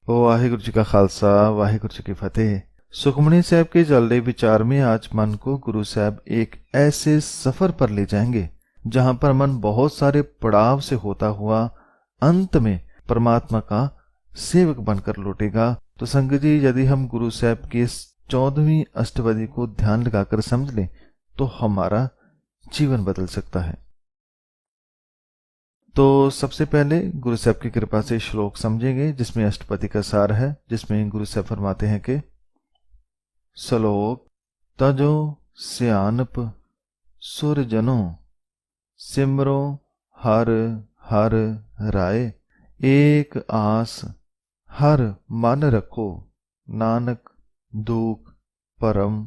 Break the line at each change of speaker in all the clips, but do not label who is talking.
वाहिगुरु जी का खालसा, वाहिगुरु जी की फतेह। सुखमनी साहब के चल रहे विचार में आज मन को गुरु साहब एक ऐसे सफर पर ले जाएंगे जहां पर मन बहुत सारे पड़ाव से होता हुआ अंत में परमात्मा का सेवक बनकर लौटेगा। तो संगत जी, यदि हम गुरु साहब की इस 14वीं अष्टपदी को ध्यान लगाकर समझ लें तो हमारा जीवन बदल सकता है। तो सबसे पहले गुरु साहब की कृपा से श्लोक समझेंगे जिसमें अष्टपदी का सार है, जिसमें गुरु साहब फरमाते हैं कि श्लोक तजो सियानप सुर जनो सिमरो हर हर राय, एक आस हर मन रखो नानक दुख परम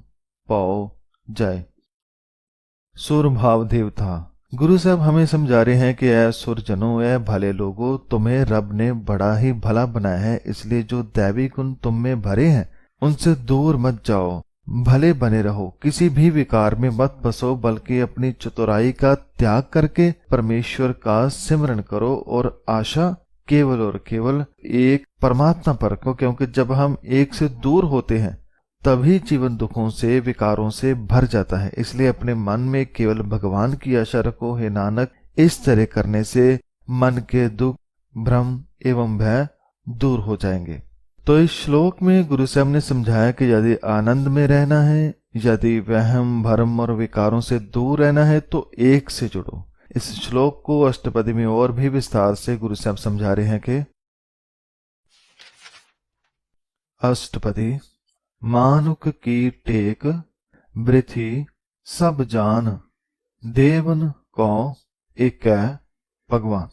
पाओ जाय। सुर भाव देवता गुरु साहब हमें समझा रहे हैं कि ऐ सुरजनों, ऐ भले लोगों, तुम्हें रब ने बड़ा ही भला बनाया है, इसलिए जो दैवी गुण तुम में भरे हैं उनसे दूर मत जाओ, भले बने रहो, किसी भी विकार में मत बसो, बल्कि अपनी चतुराई का त्याग करके परमेश्वर का सिमरन करो और आशा केवल और केवल एक परमात्मा पर रखो, क्योंकि जब हम एक से दूर होते हैं तभी जीवन दुखों से विकारों से भर जाता है। इसलिए अपने मन में केवल भगवान की आशा रखो हे नानक। इस तरह करने से मन के दुख भ्रम एवं भय दूर हो जाएंगे। तो इस श्लोक में गुरु साहब ने समझाया कि यदि आनंद में रहना है, यदि वहम भरम और विकारों से दूर रहना है तो एक से जुड़ो। इस श्लोक को अष्टपदी में और भी विस्तार से गुरु साहब समझा रहे हैं कि अष्टपदी मानुक की टेक वृथि सब जान, देवन को एक भगवान।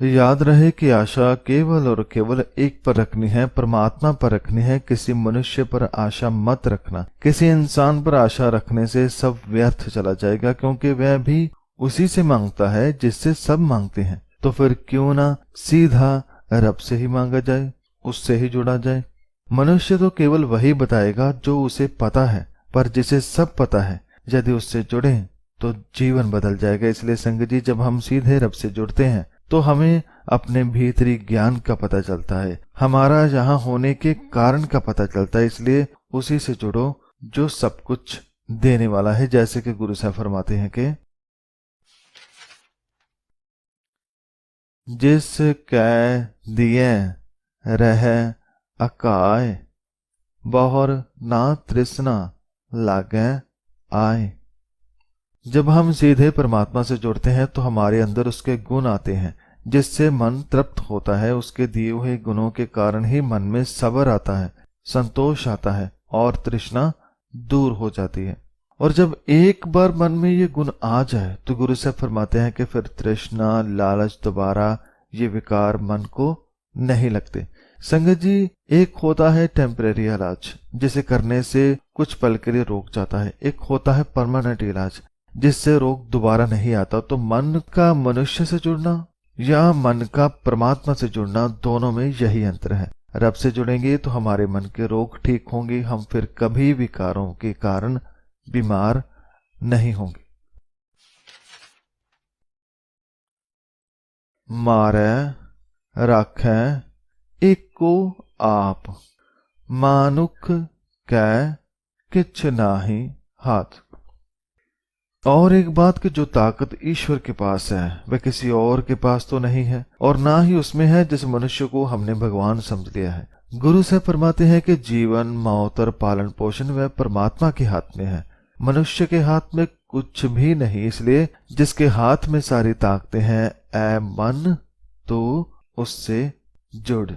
याद रहे कि आशा केवल और केवल एक पर रखनी है, परमात्मा पर रखनी है। किसी मनुष्य पर आशा मत रखना। किसी इंसान पर आशा रखने से सब व्यर्थ चला जाएगा, क्योंकि वह भी उसी से मांगता है जिससे सब मांगते हैं। तो फिर क्यों ना सीधा रब से ही मांगा जाए, उससे ही जुड़ा जाए। मनुष्य तो केवल वही बताएगा जो उसे पता है, पर जिसे सब पता है यदि उससे जुड़े तो जीवन बदल जाएगा। इसलिए संगत जी, जब हम सीधे रब से जुड़ते हैं तो हमें अपने भीतरी ज्ञान का पता चलता है, हमारा यहाँ होने के कारण का पता चलता है। इसलिए उसी से जुड़ो जो सब कुछ देने वाला है। जैसे कि गुरु साहब फरमाते हैं कि जिस कै दिए रह अकाय, बहुर ना तृष्णा लागे आए। जब हम सीधे परमात्मा से जुड़ते हैं तो हमारे अंदर उसके गुण आते हैं, जिससे मन तृप्त होता है। उसके दिए हुए गुणों के कारण ही मन में सब्र आता है, संतोष आता है और तृष्णा दूर हो जाती है। और जब एक बार मन में ये गुण आ जाए तो गुरु साहब फरमाते हैं कि फिर तृष्णा लालच दोबारा ये विकार मन को नहीं लगते। संगत जी, एक होता है टेम्परेरी इलाज जिसे करने से कुछ पल के लिए रोक जाता है, एक होता है परमानेंट इलाज जिससे रोग दोबारा नहीं आता। तो मन का मनुष्य से जुड़ना या मन का परमात्मा से जुड़ना, दोनों में यही अंतर है। रब से जुड़ेंगे तो हमारे मन के रोग ठीक होंगे, हम फिर कभी विकारों के कारण बीमार नहीं होंगे। मारे राखे एको आप, मानुख कै किछ नाही हाथ। और एक बात कि जो ताकत ईश्वर के पास है वह किसी और के पास तो नहीं है, और ना ही उसमें है जिस मनुष्य को हमने भगवान समझ लिया है। गुरु साहब फरमाते हैं कि जीवन मौत और पालन पोषण वह परमात्मा के हाथ में है, मनुष्य के हाथ में कुछ भी नहीं। इसलिए जिसके हाथ में सारी ताकतें हैं, ऐ मन तो उससे जुड़।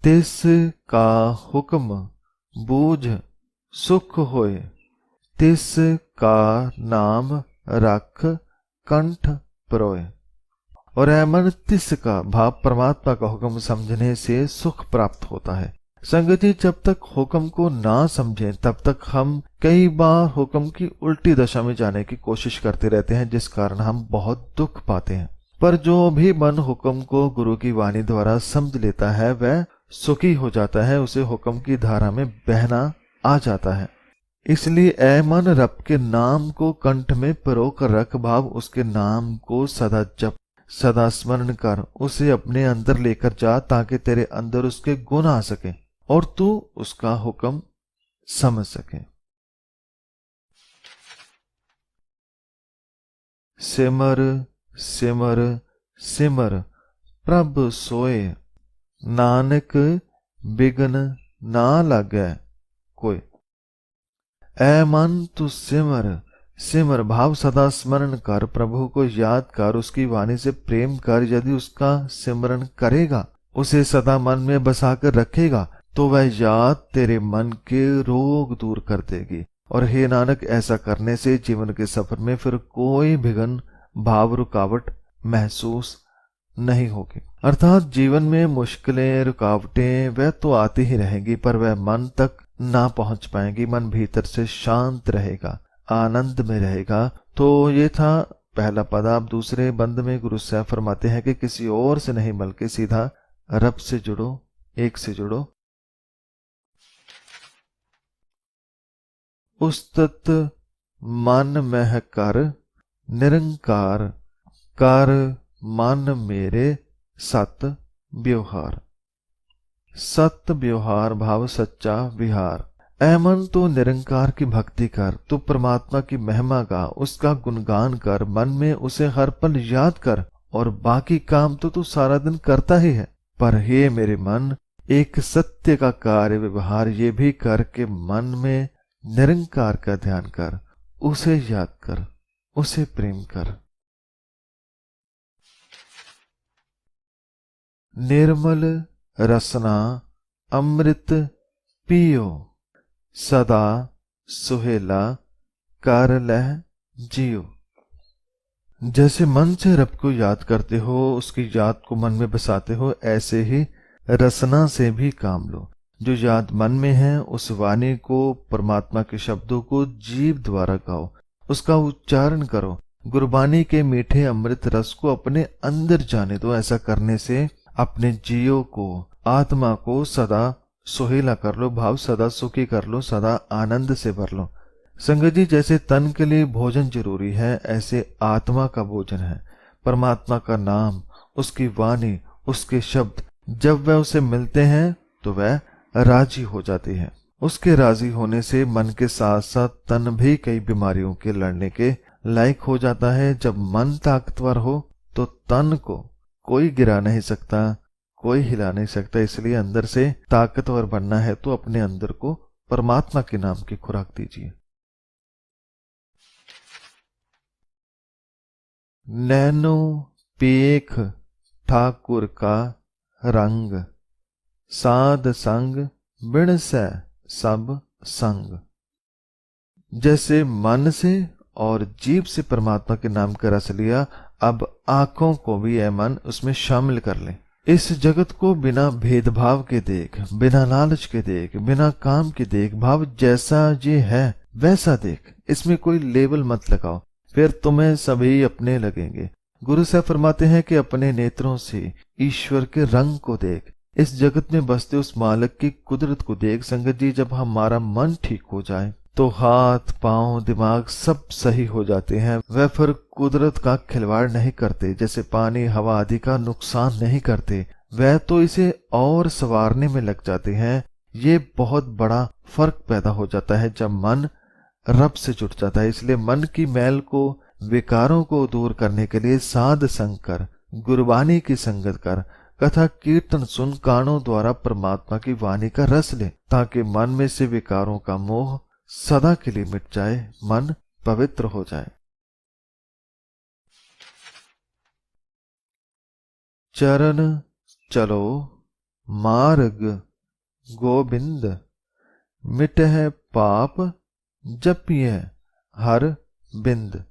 तिस का हुक्म बूझ सुख होए, तिस का नाम रख कंठ परोए। और ऐ मन, तिस का भाव परमात्मा का हुक्म समझने से सुख प्राप्त होता है। संगत जी, जब तक हुक्म को ना समझें तब तक हम कई बार हुक्म की उल्टी दशा में जाने की कोशिश करते रहते हैं, जिस कारण हम बहुत दुख पाते हैं। पर जो भी मन हुक्म को गुरु की वाणी द्वारा समझ लेता है वह सुखी हो जाता है, उसे हुक्म की धारा में बहना आ जाता है। इसलिए ऐ मन, रब के नाम को कंठ में परो कर रख, भाव उसके नाम को सदा जप। सदा स्मरण कर, उसे अपने अंदर लेकर जा ताकि तेरे अंदर उसके गुण आ सके और तू उसका हुक्म समझ सके। सिमर सिमर सिमर प्रभ सोए, नानक बिघन ना लागै कोई। ऐ मन तू सिमर सिमर भाव सदा स्मरण कर, प्रभु को याद कर, उसकी वाणी से प्रेम कर। यदि उसका सिमरन करेगा, उसे सदा मन में बसाकर रखेगा, तो वह याद तेरे मन के रोग दूर कर देगी। और हे नानक, ऐसा करने से जीवन के सफर में फिर कोई विघ्न भाव रुकावट महसूस नहीं होगी। अर्थात जीवन में मुश्किलें रुकावटें वह तो आती ही रहेंगी, पर वह मन तक ना पहुंच पाएंगी। मन भीतर से शांत रहेगा, आनंद में रहेगा। तो ये था पहला पद। आप दूसरे बंद में गुरु साहब फरमाते हैं कि किसी और से नहीं बल्कि सीधा रब से जुड़ो, एक से जुड़ो। उस्तत मन मह कर निरंकार, कर मन मेरे सत व्यवहार। सत व्यवहार भाव सच्चा विहार। ऐ मन तो निरंकार की भक्ति कर, तू परमात्मा की महिमा गा, उसका गुणगान कर, मन में उसे हर पल याद कर। और बाकी काम तो तू सारा दिन करता ही है, पर हे मेरे मन, एक सत्य का कार्य व्यवहार ये भी कर के मन में निरंकार का ध्यान कर, उसे याद कर, उसे प्रेम कर। निर्मल रसना अमृत पियो, सदा सुहेला कर लह जियो। जैसे मन से रब को याद करते हो, उसकी याद को मन में बसाते हो, ऐसे ही रसना से भी काम लो। जो याद मन में है, उस वाणी को, परमात्मा के शब्दों को जीव द्वारा गाओ, उसका उच्चारण करो। गुरबानी के मीठे अमृत रस को अपने अंदर जाने दो। ऐसा करने से अपने जियो को, आत्मा को सदा सुहेला कर लो, भाव सदा सुखी कर लो, सदा आनंद से भर लो। संगत जी, जैसे तन के लिए भोजन जरूरी है, ऐसे आत्मा का भोजन है परमात्मा का नाम, उसकी वाणी, उसके शब्द। जब वह उसे मिलते हैं तो वह राजी हो जाती है। उसके राजी होने से मन के साथ साथ तन भी कई बीमारियों के लड़ने के लायक हो जाता है। जब मन ताकतवर हो तो तन को कोई गिरा नहीं सकता, कोई हिला नहीं सकता। इसलिए अंदर से ताकतवर बनना है तो अपने अंदर को परमात्मा के नाम की खुराक दीजिए। नैनो पेख ठाकुर का रंग, साध संग बिन सै सब संग। जैसे मन से और जीभ से परमात्मा के नाम का रस लिया, अब आंखों को भी ऐ मन उसमें शामिल कर ले। इस जगत को बिना भेदभाव के देख, बिना लालच के देख, बिना काम के देख। भाव जैसा ये है वैसा देख, इसमें कोई लेबल मत लगाओ, फिर तुम्हें सभी अपने लगेंगे। गुरु साहब फरमाते हैं कि अपने नेत्रों से ईश्वर के रंग को देख, इस जगत में बसते उस मालिक की कुदरत को देख। संगत जी, जब हमारा मन ठीक हो जाए तो हाथ पांव दिमाग सब सही हो जाते हैं। वह फिर कुदरत का खिलवाड़ नहीं करते, जैसे पानी हवा आदि का नुकसान नहीं करते, वह तो इसे और संवारने में लग जाते हैं। ये बहुत बड़ा फर्क पैदा हो जाता है जब मन रब से जुड़ जाता है। इसलिए मन की मैल को, विकारों को दूर करने के लिए साध संग कर, गुरबानी की संगत कर, कथा कीर्तन सुन, कानों द्वारा परमात्मा की वाणी का रस ले, ताकि मन में से विकारों का मोह सदा के लिए मिट जाए, मन पवित्र हो जाए। चरण चलो मार्ग गोबिंद, मिटह पाप जपिए हर बिंद।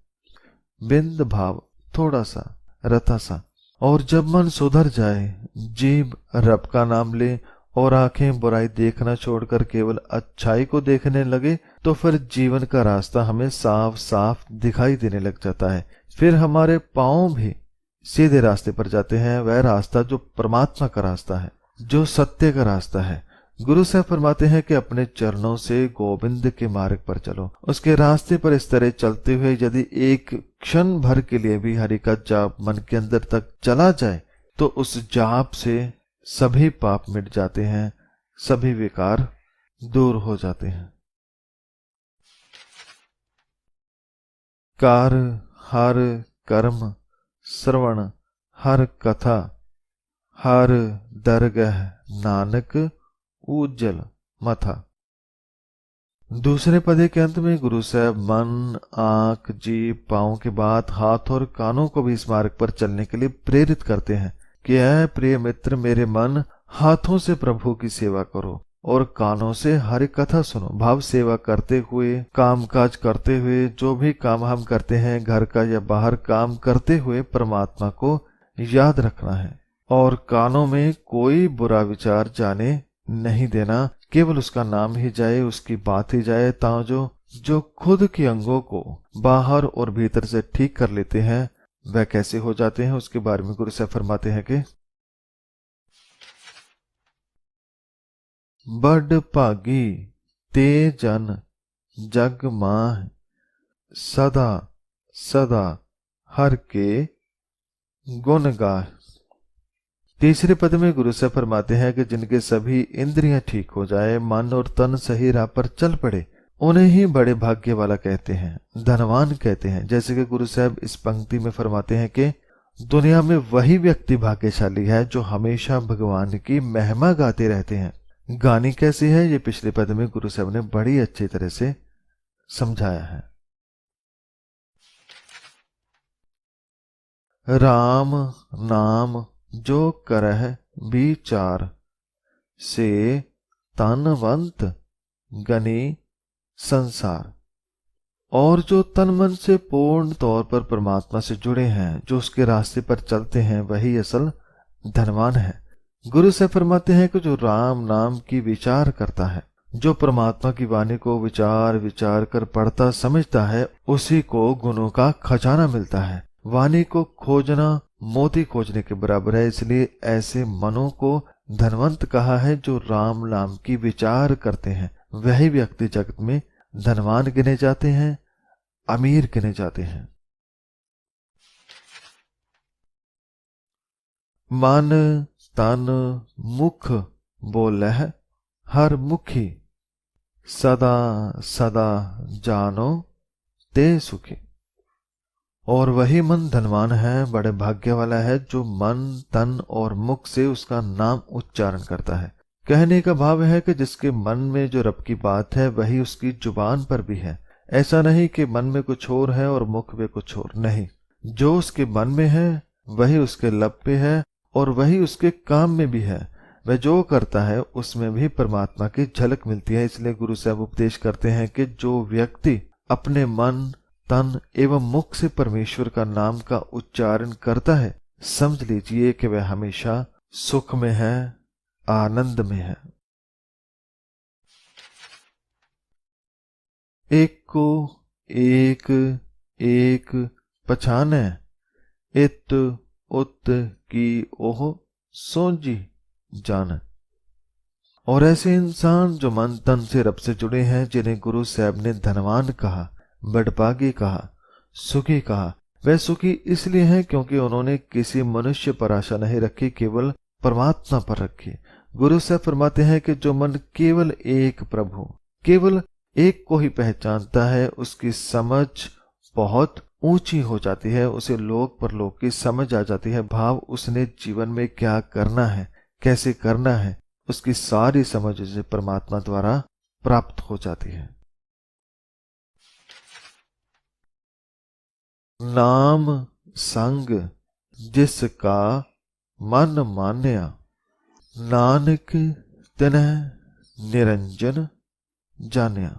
बिंद भाव थोड़ा सा, रथा सा। और जब मन सुधर जाए, जीभ रब का नाम ले और आंखें बुराई देखना छोड़कर केवल अच्छाई को देखने लगे, तो फिर जीवन का रास्ता हमें साफ साफ दिखाई देने लग जाता है। फिर हमारे पांव भी सीधे रास्ते पर जाते हैं। वह रास्ता जो परमात्मा का रास्ता है, जो सत्य का रास्ता है, गुरु साहब फरमाते हैं कि अपने चरणों से गोविंद के मार्ग पर चलो। उसके रास्ते पर इस तरह चलते हुए यदि एक क्षण भर के लिए भी हरि का जाप मन के अंदर तक चला जाए तो उस जाप से सभी पाप मिट जाते हैं, सभी विकार दूर हो जाते हैं। कार हर कर्म श्रवण हर कथा हर दरगह नानक उज्जल मथा। दूसरे पदे के अंत में गुरु साहब मन, आंख, जीभ, पांव के बाद हाथ और कानों को भी इस मार्ग पर चलने के लिए प्रेरित करते हैं कि ऐ प्रिय मित्र, मेरे मन, हाथों से प्रभु की सेवा करो और कानों से हरि कथा सुनो। भाव सेवा करते हुए, काम काज करते हुए, जो भी काम हम करते हैं, घर का या बाहर काम करते हुए परमात्मा को याद रखना है और कानों में कोई बुरा विचार जाने नहीं देना। केवल उसका नाम ही जाए, उसकी बात ही जाए। जो खुद के अंगों को बाहर और भीतर से ठीक कर लेते हैं वह कैसे हो जाते हैं, उसके बारे में गुरु साहब फरमाते हैं कि बड़ भागी ते जन जग माह सदा सदा हर के गुण गाह। तीसरे पद में गुरु साहब फरमाते हैं कि जिनके सभी इंद्रियां ठीक हो जाए, मन और तन सही राह पर चल पड़े, उन्हें ही बड़े भाग्य वाला कहते हैं, धनवान कहते हैं। जैसे कि गुरु साहब इस पंक्ति में फरमाते हैं कि दुनिया में वही व्यक्ति भाग्यशाली है जो हमेशा भगवान की महिमा गाते रहते हैं। गानी कैसी है, ये पिछले पद में गुरु साहब ने बड़ी अच्छी तरह से समझाया है। राम नाम जो करह विचार से तनवंत गनी संसार। और जो तन मन से पूर्ण तौर पर परमात्मा से जुड़े हैं, जो उसके रास्ते पर चलते हैं, वही असल धनवान है। गुरु से फरमाते हैं कि जो राम नाम की विचार करता है, जो परमात्मा की वाणी को विचार विचार कर पढ़ता समझता है, उसी को गुणों का खजाना मिलता है। वाणी को खोजना मोती खोजने के बराबर है। इसलिए ऐसे मनों को धनवंत कहा है जो राम नाम की विचार करते हैं। वही व्यक्ति जगत में धनवान गिने जाते हैं, अमीर गिने जाते हैं। मन तन मुख बोलह हर मुखी सदा सदा जानो ते सुखी। और वही मन धनवान है, बड़े भाग्य वाला है जो मन तन और मुख से उसका नाम उच्चारण करता है। कहने का भाव है कि जिसके मन में जो रब की बात है वही उसकी जुबान पर भी है। ऐसा नहीं कि मन में कुछ और है और मुख में कुछ और, नहीं। जो उसके मन में है वही उसके लब पे है और वही उसके काम में भी है। वह जो करता है उसमें भी परमात्मा की झलक मिलती है। इसलिए गुरु साहब उपदेश करते हैं कि जो व्यक्ति अपने मन तन एवं मुख से परमेश्वर का नाम का उच्चारण करता है, समझ लीजिए कि वह हमेशा सुख में है, आनंद में है। एक को एक एक पछाने, इत उत की ओह सोजी जान। और ऐसे इंसान जो मन तन से रब से जुड़े हैं, जिन्हें गुरु साहब ने धनवान कहा, बड़भागी कहा, सुखी कहा, वे सुखी इसलिए हैं क्योंकि उन्होंने किसी मनुष्य पर आशा नहीं रखी, केवल परमात्मा पर रखी। गुरु साहब फरमाते हैं कि जो मन केवल एक प्रभु, केवल एक को ही पहचानता है, उसकी समझ बहुत ऊंची हो जाती है। उसे लोक परलोक की समझ आ जाती है। भाव उसने जीवन में क्या करना है, कैसे करना है, उसकी सारी समझ उसे परमात्मा द्वारा प्राप्त हो जाती है। नाम संग जिसका मन मान्या, नानक तिन्ह निरंजन जान्या।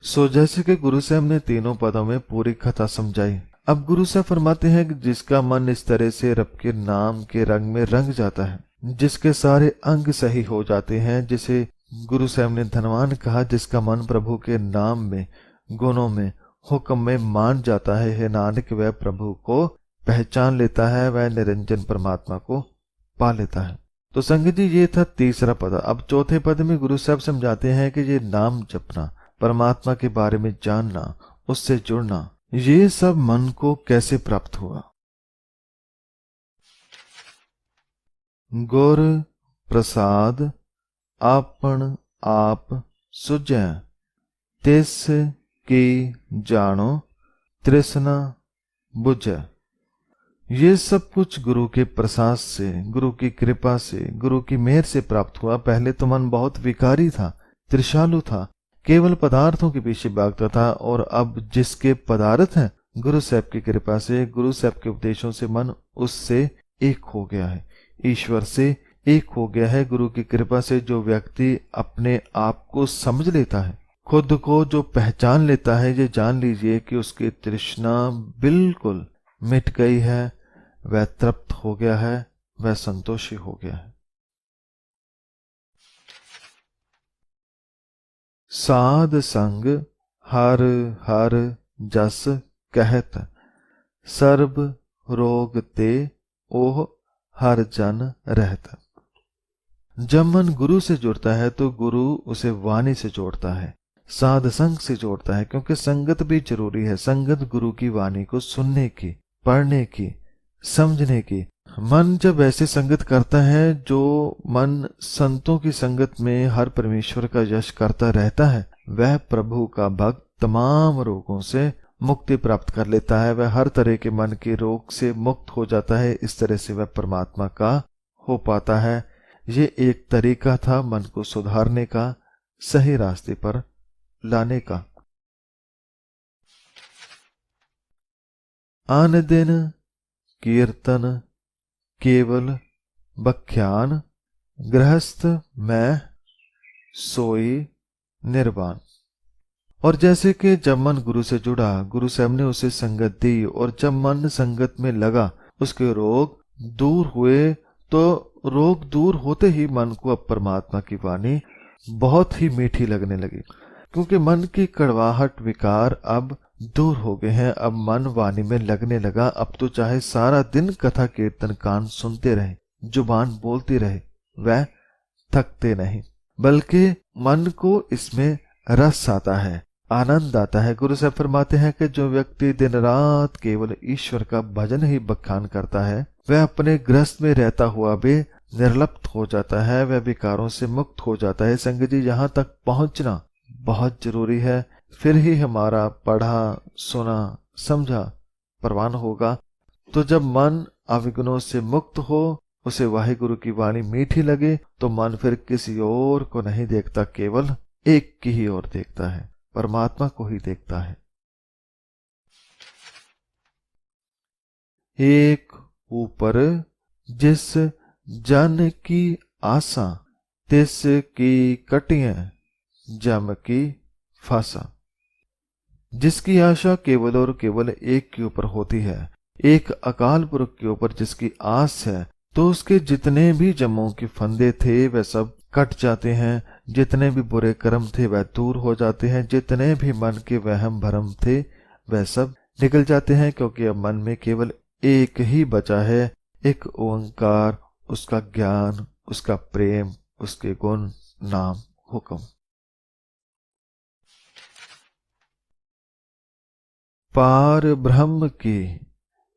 सो जैसे कि गुरु साहब ने तीनों पदों में पूरी कथा समझाई, अब गुरु साहब फरमाते हैं कि जिसका मन इस तरह से रब के नाम के रंग में रंग जाता है, जिसके सारे अंग सही हो जाते हैं, जिसे गुरु साहब ने धनवान कहा, जिसका मन प्रभु के नाम में, गुणों में, हुक्म में मान जाता है नानक वह प्रभु को पहचान लेता है, वह निरंजन परमात्मा को पा लेता है। तो संगत जी ये था तीसरा पद। अब चौथे पद में गुरु साहब समझाते हैं कि ये नाम जपना, परमात्मा के बारे में जानना, उससे जुड़ना, ये सब मन को कैसे प्राप्त हुआ। गुर प्रसाद आपन आप सुझै, तिस की जानो तृष्णा बुझै। ये सब कुछ गुरु के प्रसाद से, गुरु की कृपा से, गुरु की मेहर से प्राप्त हुआ। पहले तो मन बहुत विकारी था, त्रिशालु था, केवल पदार्थों के पीछे भागता था, और अब जिसके पदार्थ हैं, गुरु साहब की कृपा से, गुरु साहब के उपदेशों से मन उससे एक हो गया है, ईश्वर से एक हो गया है। गुरु की कृपा से जो व्यक्ति अपने आप को समझ लेता है, खुद को जो पहचान लेता है, ये जान लीजिए कि उसकी तृष्णा बिल्कुल मिट गई है, वह तृप्त हो गया है, वह संतोषी हो गया है। साध संग हर हर जस कहत, सर्ब रोग ते ओह हर जन रहत। जब मन गुरु से जुड़ता है तो गुरु उसे वाणी से जोड़ता है, साध संग से जोड़ता है, क्योंकि संगत भी जरूरी है। संगत गुरु की वाणी को सुनने की, पढ़ने की, समझने की। मन जब ऐसे संगत करता है, जो मन संतों की संगत में हर परमेश्वर का यश करता रहता है, वह प्रभु का भक्त तमाम रोगों से मुक्ति प्राप्त कर लेता है। वह हर तरह के मन के रोग से मुक्त हो जाता है। इस तरह से वह परमात्मा का हो पाता है। ये एक तरीका था मन को सुधारने का, सही रास्ते पर लाने का। आन दिन कीर्तन केवल बख्यान, गृहस्थ मैं सोई निर्वाण। और जैसे कि जब मन गुरु से जुड़ा, गुरु साहब ने उसे संगत दी, और जब मन संगत में लगा, उसके रोग दूर हुए। तो रोग दूर होते ही मन को अब परमात्मा की वाणी बहुत ही मीठी लगने लगी, क्योंकि मन की कड़वाहट विकार अब दूर हो गए हैं। अब मन वाणी में लगने लगा। अब तो चाहे सारा दिन कथा कीर्तन कान सुनते रहे, जुबान बोलती रहे, वह थकते नहीं, बल्कि मन को इसमें रस आता है, आनंद आता है। गुरु साहब फरमाते हैं कि जो व्यक्ति दिन रात केवल ईश्वर का भजन ही बखान करता है, वह अपने गृहस्थ में रहता हुआ भी निर्लिप्त हो जाता है, वह विकारों से मुक्त हो जाता है। संगत जी, यहाँ तक पहुंचना बहुत जरूरी है, फिर ही हमारा पढ़ा सुना समझा परवान होगा। तो जब मन अविघ्नों से मुक्त हो, उसे वाहिगुरु की वाणी मीठी लगे, तो मन फिर किसी और को नहीं देखता, केवल एक की ही ओर देखता है, परमात्मा को ही देखता है। एक ऊपर जिस जन की आशा, तिस की कटियां जम की फांसा। जिसकी आशा केवल और केवल एक के ऊपर होती है, एक अकाल पुरख के ऊपर जिसकी आस है, तो उसके जितने भी जमों के फंदे थे वह सब कट जाते हैं, जितने भी बुरे कर्म थे वह दूर हो जाते हैं, जितने भी मन के वहम भरम थे वह सब निकल जाते हैं, क्योंकि अब मन में केवल एक ही बचा है, एक ओंकार, उसका ज्ञान, उसका प्रेम, उसके गुण, नाम, हुक्म। पार ब्रह्म की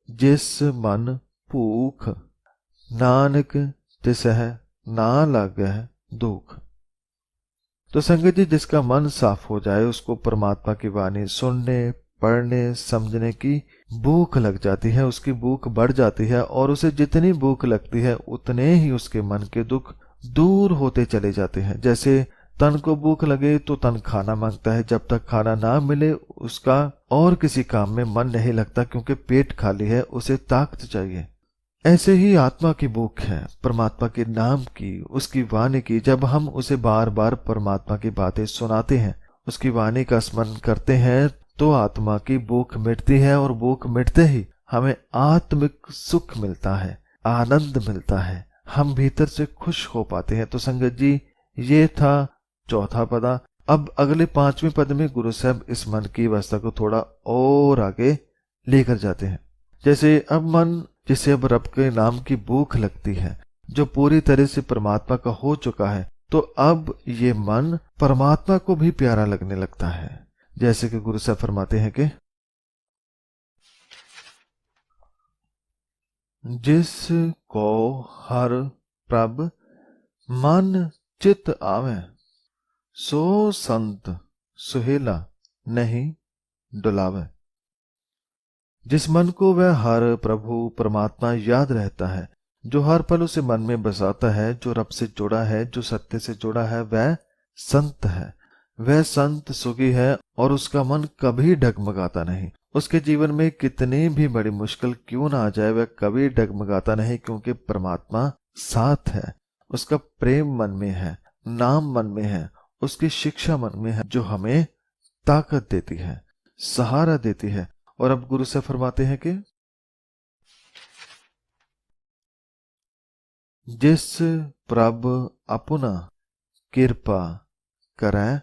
जिस मन भूख, नानक तिसह ना लागह दुख। तो संगत जी, जिसका मन साफ हो जाए, उसको परमात्मा की वाणी सुनने, पढ़ने, समझने की भूख लग जाती है, उसकी भूख बढ़ जाती है, और उसे जितनी भूख लगती है उतने ही उसके मन के दुख दूर होते चले जाते हैं। जैसे तन को भूख लगे तो तन खाना मांगता है, जब तक खाना ना मिले उसका और किसी काम में मन नहीं लगता, क्योंकि पेट खाली है, उसे ताकत चाहिए। ऐसे ही आत्मा की भूख है परमात्मा के नाम की, उसकी वाणी की। जब हम उसे बार बार परमात्मा की बातें सुनाते हैं, उसकी वाणी का स्मरण करते हैं, तो आत्मा की भूख मिटती है, और भूख मिटते ही हमें आत्मिक सुख मिलता है, आनंद मिलता है, हम भीतर से खुश हो पाते हैं। तो संगत जी, ये था चौथा पदा। अब अगले 5वें पद में गुरु साहब इस मन की अवस्था को थोड़ा और आगे लेकर जाते हैं। जैसे अब मन, जिसे अब रब के नाम की भूख लगती है, जो पूरी तरह से परमात्मा का हो चुका है, तो अब ये मन परमात्मा को भी प्यारा लगने लगता है। जैसे कि गुरु साहब फरमाते हैं कि जिस को हर प्रभ मन चित आवे, सो संत सुहेला नहीं डुलावे। जिस मन को वह हर प्रभु परमात्मा याद रहता है, जो हर पल उसे मन में बसाता है, जो रब से जुड़ा है, जो सत्य से जुड़ा है, वह संत है। वह संत सुखी है और उसका मन कभी डगमगाता नहीं। उसके जीवन में कितनी भी बड़ी मुश्किल क्यों ना आ जाए, वह कभी डगमगाता नहीं, क्योंकि परमात्मा साथ है। उसका प्रेम मन में है, नाम मन में है, उसकी शिक्षा मन में है, जो हमें ताकत देती है, सहारा देती है। और अब गुरु से फरमाते हैं कि जिस प्रभ अपना कृपा करै,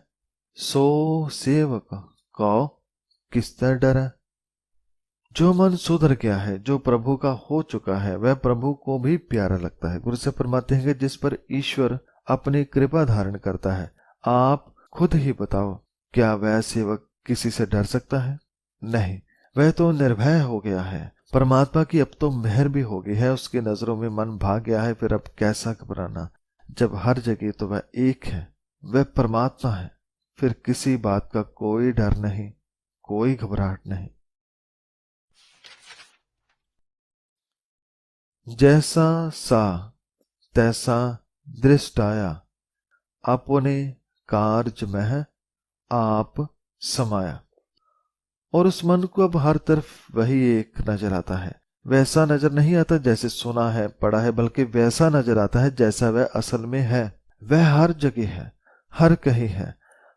सो सेवक को किससे डरै। जो मन सुधर गया है, जो प्रभु का हो चुका है, वह प्रभु को भी प्यारा लगता है। गुरु से फरमाते हैं कि जिस पर ईश्वर अपनी कृपा धारण करता है, आप खुद ही बताओ, क्या वह सेवक किसी से डर सकता है? नहीं, वह तो निर्भय हो गया है। परमात्मा की अब तो मेहर भी हो गई है, उसकी नजरों में मन भाग गया है, फिर अब कैसा घबराना, जब हर जगह तो वह एक है, वह परमात्मा है। फिर किसी बात का कोई डर नहीं, कोई घबराहट नहीं। जैसा सा तैसा दृष्टाया, अपने कार्य में आप समाया। और उस मन को अब हर तरफ वही एक नजर आता है। वैसा नजर नहीं आता जैसे सुना है, पढ़ा है, बल्कि वैसा नजर आता है जैसा वह असल में है। वह हर जगह है, हर कहीं है,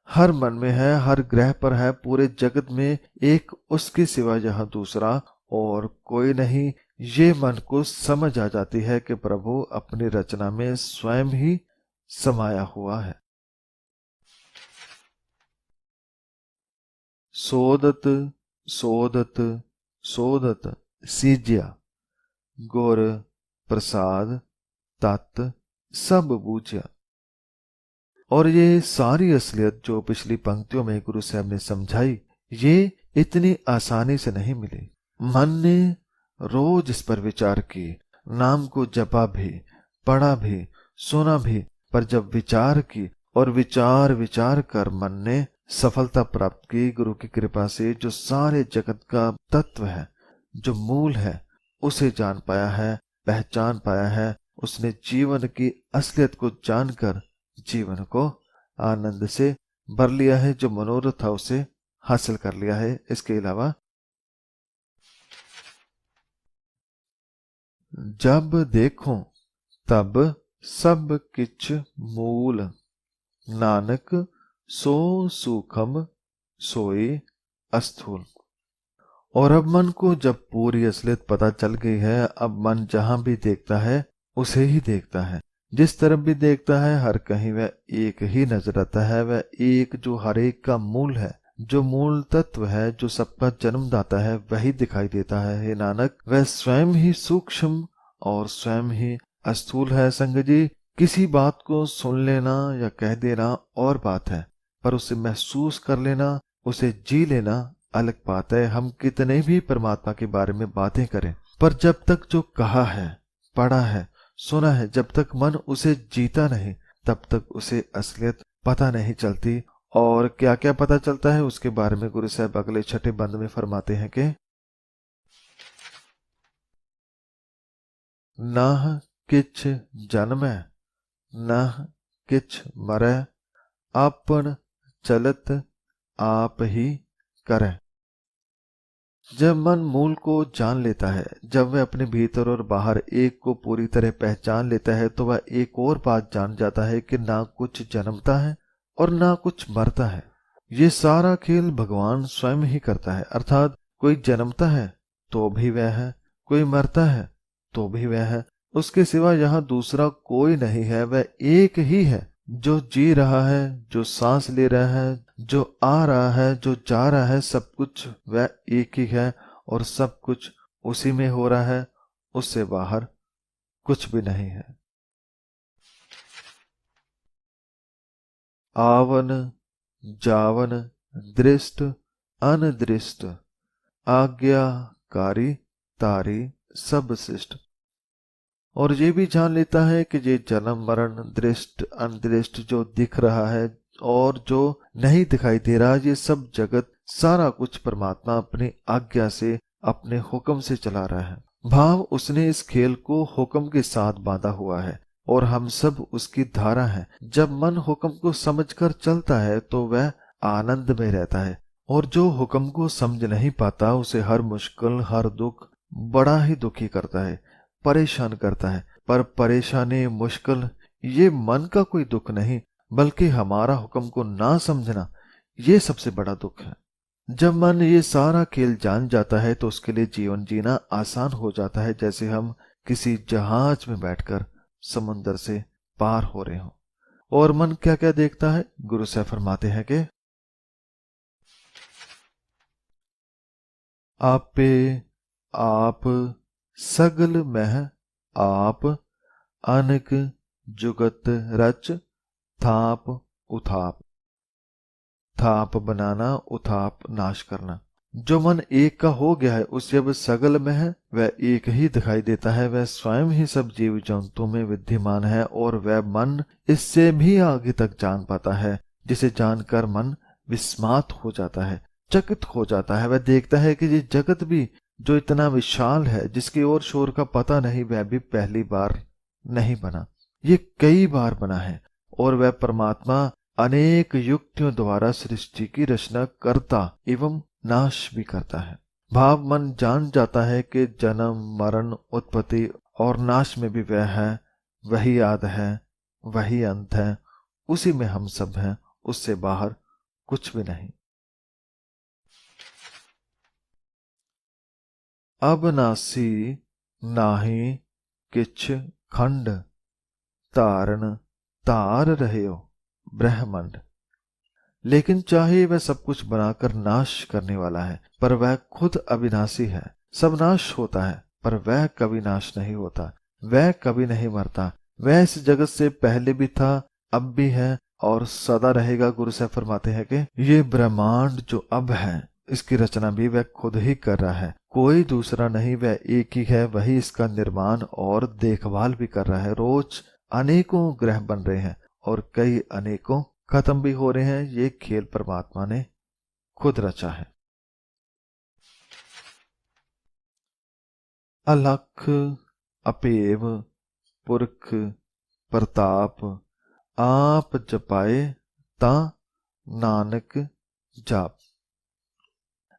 हर मन में है, हर ग्रह पर है। पूरे जगत में एक उसके सिवा यहां दूसरा और कोई नहीं। ये मन को समझ आ जाती है कि प्रभु अपनी रचना में स्वयं ही समाया हुआ है। सोदत सोदत सोदत सीज्या, गुर प्रसाद तत् सब बूझा। और ये सारी असलियत जो पिछली पंक्तियों में गुरु साहब ने समझाई, ये इतनी आसानी से नहीं मिली। मन ने रोज इस पर विचार की, नाम को जपा भी, पढ़ा भी, सुना भी, पर जब विचार की और विचार विचार कर मन ने सफलता प्राप्त की गुरु की कृपा से, जो सारे जगत का तत्व है, जो मूल है, उसे जान पाया है, पहचान पाया है। उसने जीवन की असलियत को जानकर जीवन को आनंद से भर लिया है, जो मनोरथ था उसे हासिल कर लिया है। इसके अलावा जब देखो तब सब किछ मूल, नानक सो सूखम सोई अस्थूल। और अब मन को जब पूरी असलियत पता चल गई है, अब मन जहां भी देखता है उसे ही देखता है। जिस तरफ भी देखता है हर कहीं वह एक ही नजर आता है। वह एक जो हर एक का मूल है, जो मूल तत्व है, जो सबका जन्मदाता है, वही दिखाई देता है। हे नानक, वह स्वयं ही सूक्ष्म और स्वयं ही अस्थूल है। संग जी, किसी बात को सुन लेना या कह देना और बात है, पर उसे महसूस कर लेना, उसे जी लेना अलग बात है। हम कितने भी परमात्मा के बारे में बातें करें, पर जब तक जो कहा है, पढ़ा है, सुना है, जब तक मन उसे जीता नहीं, तब तक उसे असलियत पता नहीं चलती। और क्या क्या पता चलता है उसके बारे में गुरु साहब अगले छठे बंद में फरमाते हैं कि नाह किछ जन्मै, नाह किछ मरै, आपन चलत आप ही करें। जब मन मूल को जान लेता है, जब वह अपने भीतर और बाहर एक को पूरी तरह पहचान लेता है, तो वह एक और बात जान जाता है कि ना कुछ जन्मता है और ना कुछ मरता है। ये सारा खेल भगवान स्वयं ही करता है। अर्थात कोई जन्मता है तो भी वह है, कोई मरता है तो भी वह है। उसके सिवा यहाँ दूसरा कोई नहीं है। वह एक ही है, जो जी रहा है, जो सांस ले रहा है, जो आ रहा है, जो जा रहा है, सब कुछ वह एक ही है। और सब कुछ उसी में हो रहा है, उससे बाहर कुछ भी नहीं है। आवन जावन दृष्ट अनदृष्ट आज्ञाकारी तारी सब शिष्ट। और ये भी जान लेता है कि ये जन्म मरण दृष्ट अनदृष्ट जो दिख रहा है और जो नहीं दिखाई दे रहा, ये सब जगत सारा कुछ परमात्मा अपनी आज्ञा से अपने हुक्म से चला रहा है। भाव उसने इस खेल को हुक्म के साथ बांधा हुआ है और हम सब उसकी धारा हैं। जब मन हुक्म को समझकर चलता है तो वह आनंद में रहता है, और जो हुक्म को समझ नहीं पाता उसे हर मुश्किल हर दुख बड़ा ही दुखी करता है, परेशान करता है। पर परेशानी मुश्किल ये मन का कोई दुख नहीं, बल्कि हमारा हुक्म को ना समझना ये सबसे बड़ा दुख है। जब मन ये सारा खेल जान जाता है तो उसके लिए जीवन जीना आसान हो जाता है, जैसे हम किसी जहाज में बैठकर समुद्र से पार हो रहे हों। और मन क्या क्या देखता है, गुरु साहब फरमाते हैं कि आपे आप सगल मह आप अनक जुगत रच थाप उथाप। थाप बनाना, उथाप नाश करना। जो मन एक का हो गया है उसे अब सगल में है, वह एक ही दिखाई देता है। वह स्वयं ही सब जीव जंतुओं में विद्यमान है और वह मन इससे भी आगे तक जान पाता है, जिसे जानकर मन विस्मात हो जाता है, चकित हो जाता है। वह देखता है कि ये जगत भी जो इतना विशाल है, जिसकी ओर शोर का पता नहीं, वह भी पहली बार नहीं बना, ये कई बार बना है। और वह परमात्मा अनेक युक्तियों द्वारा सृष्टि की रचना करता एवं नाश भी करता है। भाव मन जान जाता है कि जन्म मरण उत्पत्ति और नाश में भी वह है, वही आदि है, वही अंत है, उसी में हम सब हैं, उससे बाहर कुछ भी नहीं। अब नासी नाही किछ खंड तारण तार रहे हो ब्रह्मंड। लेकिन चाहे वह सब कुछ बनाकर नाश करने वाला है, पर वह खुद अविनाशी है। सब नाश होता है पर वह कभी नाश नहीं होता, वह कभी नहीं मरता। वह इस जगत से पहले भी था, अब भी है और सदा रहेगा। गुरु साहब फरमाते हैं कि ये ब्रह्मांड जो अब है, इसकी रचना भी वह खुद ही कर रहा है, कोई दूसरा नहीं। वह एक ही है, वही इसका निर्माण और देखभाल भी कर रहा है। रोज अनेकों ग्रह बन रहे हैं और कई अनेकों खत्म भी हो रहे हैं। ये खेल परमात्मा ने खुद रचा है। अलख अपेव पुरख प्रताप आप जपाए ता नानक जाप।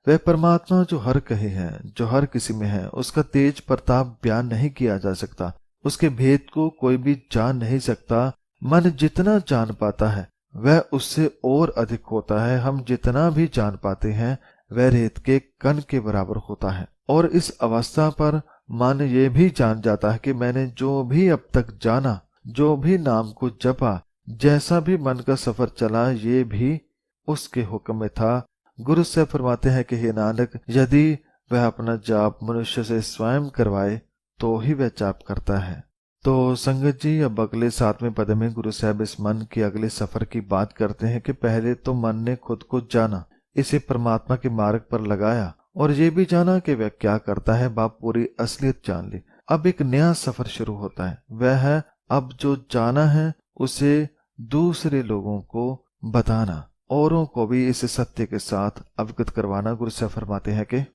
वह परमात्मा जो हर कहे है, जो हर किसी में है, उसका तेज प्रताप बयान नहीं किया जा सकता। उसके भेद को कोई भी जान नहीं सकता। मन जितना जान पाता है वह उससे और अधिक होता है। हम जितना भी जान पाते हैं वह रेत के कण के बराबर होता है। और इस अवस्था पर मन ये भी जान जाता है कि मैंने जो भी अब तक जाना, जो भी नाम को जपा, जैसा भी मन का सफर चला, ये भी उसके हुक्म में था। गुरु से फरमाते हैं कि हे नानक, यदि वह अपना जाप मनुष्य से स्वयं करवाए तो ही वह जाप करता है। तो संगत जी, अब अगले 7वें पद में गुरु साहब इस मन के अगले सफर की बात करते हैं कि पहले तो मन ने खुद को जाना, इसे परमात्मा के मार्ग पर लगाया और ये भी जाना कि वह क्या करता है, बाप पूरी असलियत जान ली। अब एक नया सफर शुरू होता है, वह है अब जो जाना है उसे दूसरे लोगों को बताना, औरों को भी इस सत्य के साथ अवगत करवाना। गुरु साहब फरमाते हैं कि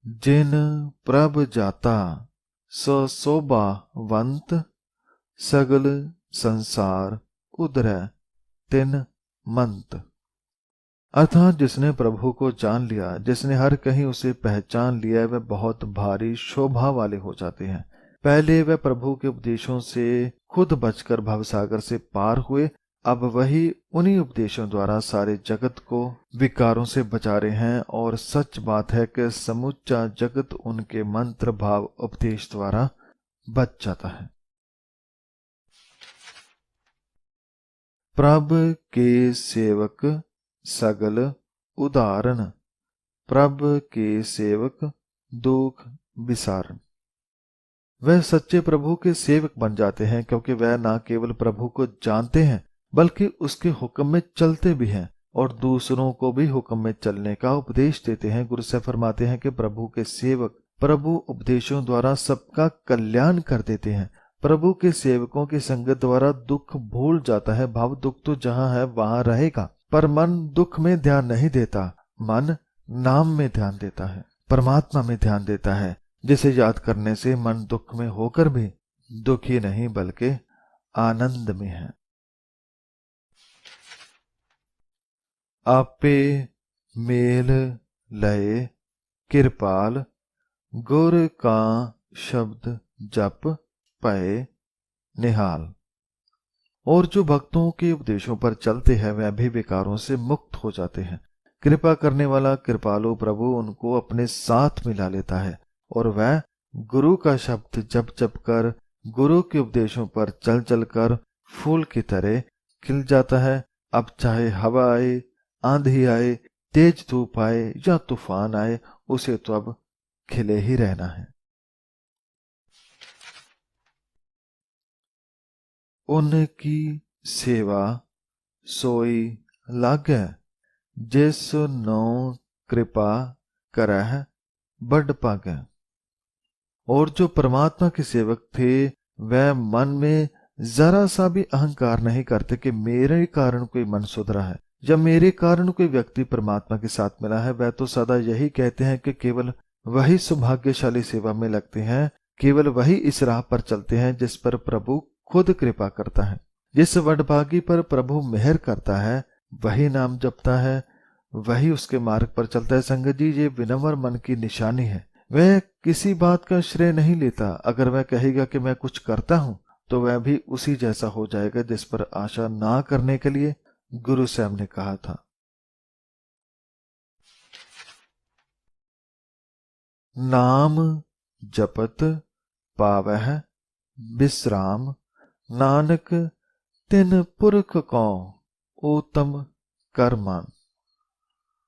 जिन प्रभ जाता सशोभावंत सगल संसार उदरै तिन मंत। अर्थात जिसने प्रभु को जान लिया, जिसने हर कहीं उसे पहचान लिया, वह बहुत भारी शोभा वाले हो जाते हैं। पहले वह प्रभु के उपदेशों से खुद बचकर भवसागर से पार हुए, अब वही उन्हीं उपदेशों द्वारा सारे जगत को विकारों से बचा रहे हैं। और सच बात है कि समूचा जगत उनके मंत्र भाव उपदेश द्वारा बच जाता है। प्रभ के सेवक सगल उदाहरण, प्रभ के सेवक दुख विसारण। वह सच्चे प्रभु के सेवक बन जाते हैं, क्योंकि वह न केवल प्रभु को जानते हैं बल्कि उसके हुक्म में चलते भी हैं और दूसरों को भी हुक्म में चलने का उपदेश देते हैं। गुरु साहब फरमाते हैं कि प्रभु के सेवक प्रभु उपदेशों द्वारा सबका कल्याण कर देते हैं। प्रभु के सेवकों की संगत द्वारा दुख भूल जाता है। भाव दुख तो जहां है वहां रहेगा, पर मन दुख में ध्यान नहीं देता, मन नाम में ध्यान देता है, परमात्मा में ध्यान देता है, जिसे याद करने से मन दुख में होकर भी दुखी नहीं बल्कि आनंद में है। आपे मेल लय कृपाल गुर का शब्द जप पए निहाल। और जो भक्तों के उपदेशों पर चलते हैं वह भी विकारों से मुक्त हो जाते हैं। कृपा करने वाला कृपालु प्रभु उनको अपने साथ मिला लेता है और वह गुरु का शब्द जप जप कर, गुरु के उपदेशों पर चल चल कर फूल की तरह खिल जाता है। अब चाहे हवा आए, आंधी आए, तेज धूप आए या तूफान आए, उसे तो अब खिले ही रहना है। उनकी सेवा सोई लागे, जिस नो कृपा करह बड़ पागे। और जो परमात्मा के सेवक थे वह मन में जरा सा भी अहंकार नहीं करते कि मेरे कारण कोई मन सुधरा है या मेरे कारण कोई व्यक्ति परमात्मा के साथ मिला है। वह तो सदा यही कहते हैं कि केवल वही सौभाग्यशाली सेवा में लगते हैं, केवल वही इस राह पर चलते हैं जिस पर प्रभु खुद कृपा करता है। जिस वडभागी पर प्रभु मेहर करता है वही नाम जपता है, वही उसके मार्ग पर चलता है। संगत जी, ये विनम्र मन की निशानी है। वह किसी बात का श्रेय नहीं लेता। अगर वह कहेगा कि मैं कुछ करता हूं तो वह भी उसी जैसा हो जाएगा जिस पर आशा ना करने के लिए गुरु साहब ने कहा था। नाम जपत पावह विश्राम, नानक तिन पुरख को उत्तम कर्मान।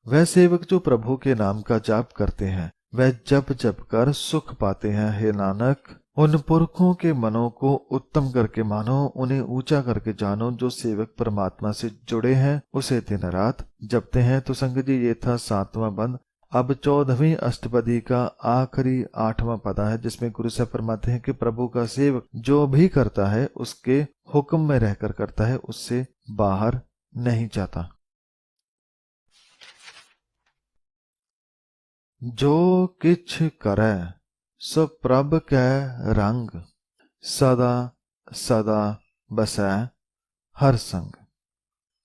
वह सेवक जो प्रभु के नाम का जाप करते हैं वह जप जप कर सुख पाते हैं। हे नानक, उन पुरखों के मनों को उत्तम करके मानो, उन्हें ऊंचा करके जानो। जो सेवक परमात्मा से जुड़े हैं उसे दिन रात जपते हैं। तो संगत जी, ये था 7वां बंद। अब 14वीं अष्टपदी का आखिरी 8वां पदा है, जिसमें गुरु साहब फरमाते हैं कि प्रभु का सेवक जो भी करता है उसके हुक्म में रहकर करता है, उससे बाहर नहीं जाता। जो किछ करे सो प्रभ कै रंग, सदा सदा बसै हर संग।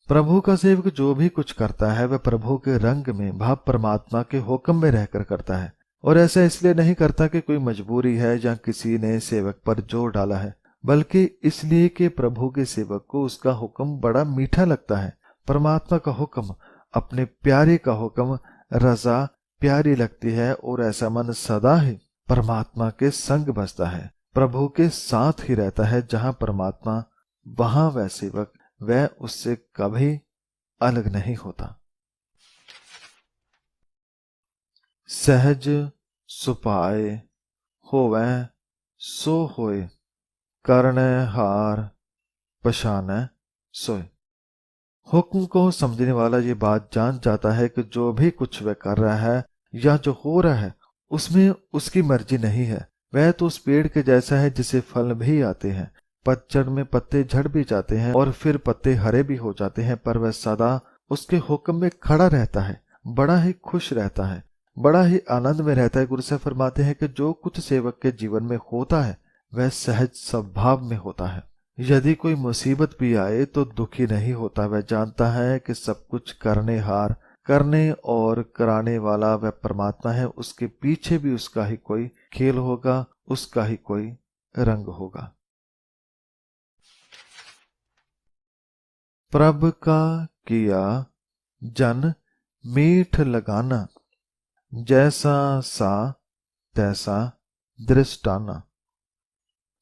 प्रभु का सेवक जो भी कुछ करता है वह प्रभु के रंग में भाव परमात्मा के हुक्म में रहकर करता है। और ऐसा इसलिए नहीं करता कि कोई मजबूरी है या किसी ने सेवक पर जोर डाला है, बल्कि इसलिए कि प्रभु के सेवक को उसका हुक्म बड़ा मीठा लगता है। परमात्मा का हुक्म, अपने प्यारे का हुक्म, रजा प्यारी लगती है और ऐसा मन सदा ही परमात्मा के संग बसता है, प्रभु के साथ ही रहता है। जहां परमात्मा वहां वह सेवक, वह उससे कभी अलग नहीं होता। सहज सुपाए होवे सो होए, करने हार पशाने सोए। हुक्म को समझने वाला ये बात जान जाता है कि जो भी कुछ वह कर रहा है या जो हो रहा है उसमें उसकी मर्जी नहीं है। वह तो उस पेड़ के जैसा है जिसे फल भी आते हैं, पतझड़ में पत्ते झड़ भी जाते हैं और फिर पत्ते हरे भी हो जाते हैं, पर वह सदा उसके हुक्म में खड़ा रहता है, बड़ा ही खुश रहता है, बड़ा ही आनंद में रहता है। गुरु साहब फरमाते हैं कि जो कुछ सेवक के जीवन में होता है वह सहज स्वभाव में होता है। यदि कोई मुसीबत भी आए तो दुखी नहीं होता। वह जानता है कि सब कुछ करने हार, करने और कराने वाला वह परमात्मा है। उसके पीछे भी उसका ही कोई खेल होगा, उसका ही कोई रंग होगा। प्रभ का किया जन मीठ लगाना, जैसा सा तैसा दृष्टाना।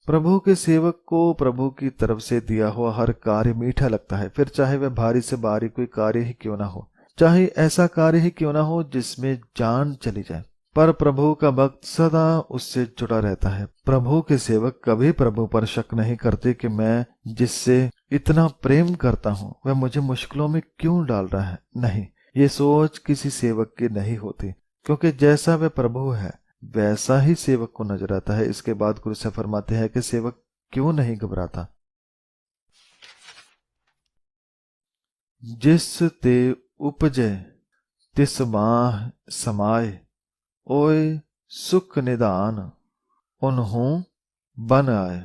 प्रभु के सेवक को प्रभु की तरफ से दिया हुआ हर कार्य मीठा लगता है, फिर चाहे वह भारी से भारी कोई कार्य ही क्यों ना हो, चाहे ऐसा कार्य ही क्यों ना हो जिसमें जान चली जाए। पर प्रभु का भक्त सदा उससे जुड़ा रहता है। प्रभु के सेवक कभी प्रभु पर शक नहीं करते कि मैं जिससे इतना प्रेम करता हूँ वह मुझे मुश्किलों में क्यों डाल रहा है। नहीं, ये सोच किसी सेवक की नहीं होती, क्योंकि जैसा वह प्रभु है वैसा ही सेवक को नजर आता है। इसके बाद गुरु साहब फरमाते हैं कि सेवक क्यों नहीं घबराता। जिस ते उपजे तिस माह समाए, ओए सुख निदान उन्हों बन आए।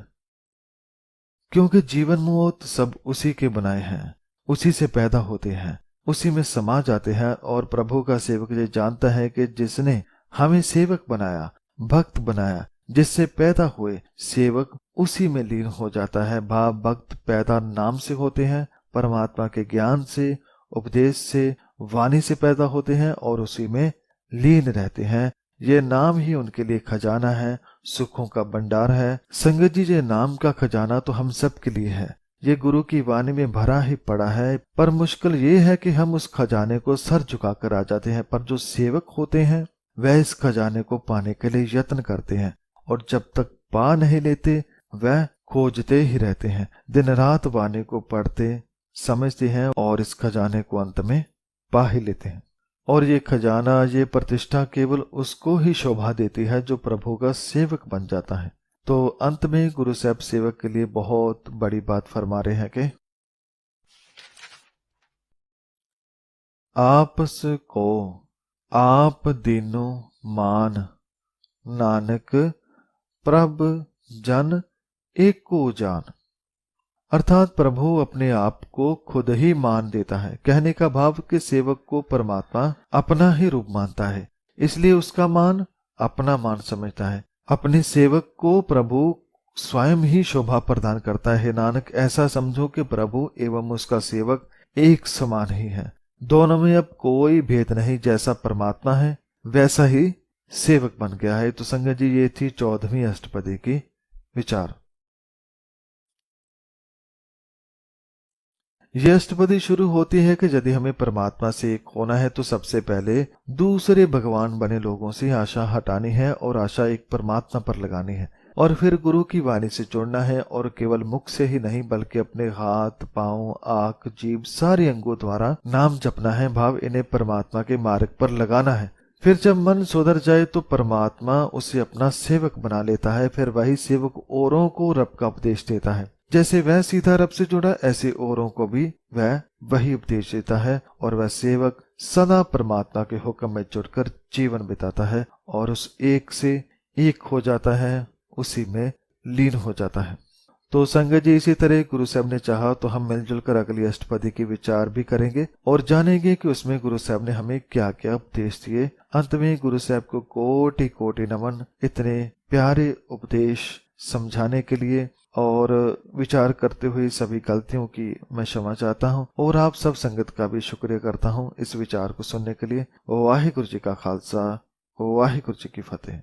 क्योंकि जीवन मौत सब उसी के बनाए हैं, उसी से पैदा होते हैं, उसी में समा जाते हैं। और प्रभु का सेवक ये जानता है कि जिसने हमें सेवक बनाया, भक्त बनाया, जिससे पैदा हुए, सेवक उसी में लीन हो जाता है। भाव भक्त पैदा नाम से होते हैं, परमात्मा के ज्ञान से, उपदेश से, वाणी से पैदा होते हैं और उसी में लीन रहते हैं। ये नाम ही उनके लिए खजाना है, सुखों का भंडार है। संगत जी, ये नाम का खजाना तो हम सब के लिए है, ये गुरु की वाणी में भरा ही पड़ा है। पर मुश्किल ये है कि हम उस खजाने को सर झुकाकर आ जाते हैं। पर जो सेवक होते हैं वह इस खजाने को पाने के लिए यत्न करते हैं, और जब तक पा नहीं लेते वह खोजते ही रहते हैं। दिन रात वाणी को पढ़ते, समझते हैं और इस खजाने को अंत में पा ही लेते हैं। और ये खजाना, ये प्रतिष्ठा केवल उसको ही शोभा देती है जो प्रभु का सेवक बन जाता है। तो अंत में गुरु साहब सेवक के लिए बहुत बड़ी बात फरमा रहे हैं कि आपस को आप दीनो मान, नानक प्रभ जन एको जान। अर्थात प्रभु अपने आप को खुद ही मान देता है। कहने का भाव कि सेवक को परमात्मा अपना ही रूप मानता है, इसलिए उसका मान अपना मान समझता है। अपने सेवक को प्रभु स्वयं ही शोभा प्रदान करता है। नानक, ऐसा समझो कि प्रभु एवं उसका सेवक एक समान ही है, दोनों में अब कोई भेद नहीं। जैसा परमात्मा है वैसा ही सेवक बन गया है। तो संगत जी, ये थी 14वीं अष्टपदी की विचार। यह अष्टपदी शुरू होती है कि यदि हमें परमात्मा से एक होना है तो सबसे पहले दूसरे भगवान बने लोगों से आशा हटानी है और आशा एक परमात्मा पर लगानी है, और फिर गुरु की वाणी से जुड़ना है। और केवल मुख से ही नहीं बल्कि अपने हाथ, पांव, आंख, जीभ, सारे अंगों द्वारा नाम जपना है। भाव इन्हें परमात्मा के मार्ग पर लगाना है। फिर जब मन सुधर जाए तो परमात्मा उसे अपना सेवक बना लेता है। फिर वही सेवक औरों को रब का उपदेश देता है। जैसे वह सीधा रब से जुड़ा, ऐसे औरों को भी वह वही उपदेश देता है। और वह सेवक सदा परमात्मा के हुक्म में जुड़कर जीवन बिताता है और उस एक से एक हो जाता है, उसी में लीन हो जाता है। तो संगत जी, इसी तरह गुरु साहब ने चाहा तो हम मिलजुल कर अगली अष्टपदी की विचार भी करेंगे और जानेंगे कि उसमें गुरु साहब ने हमें क्या क्या उपदेश दिए। अंत में गुरु साहब को कोटि कोटि नमन, इतने प्यारे उपदेश समझाने के लिए। और विचार करते हुए सभी गलतियों की मैं क्षमा चाहता हूँ और आप सब संगत का भी शुक्रिया करता हूँ इस विचार को सुनने के लिए। वाहिगुरु जी का खालसा, वाहिगुरु जी की फतेह।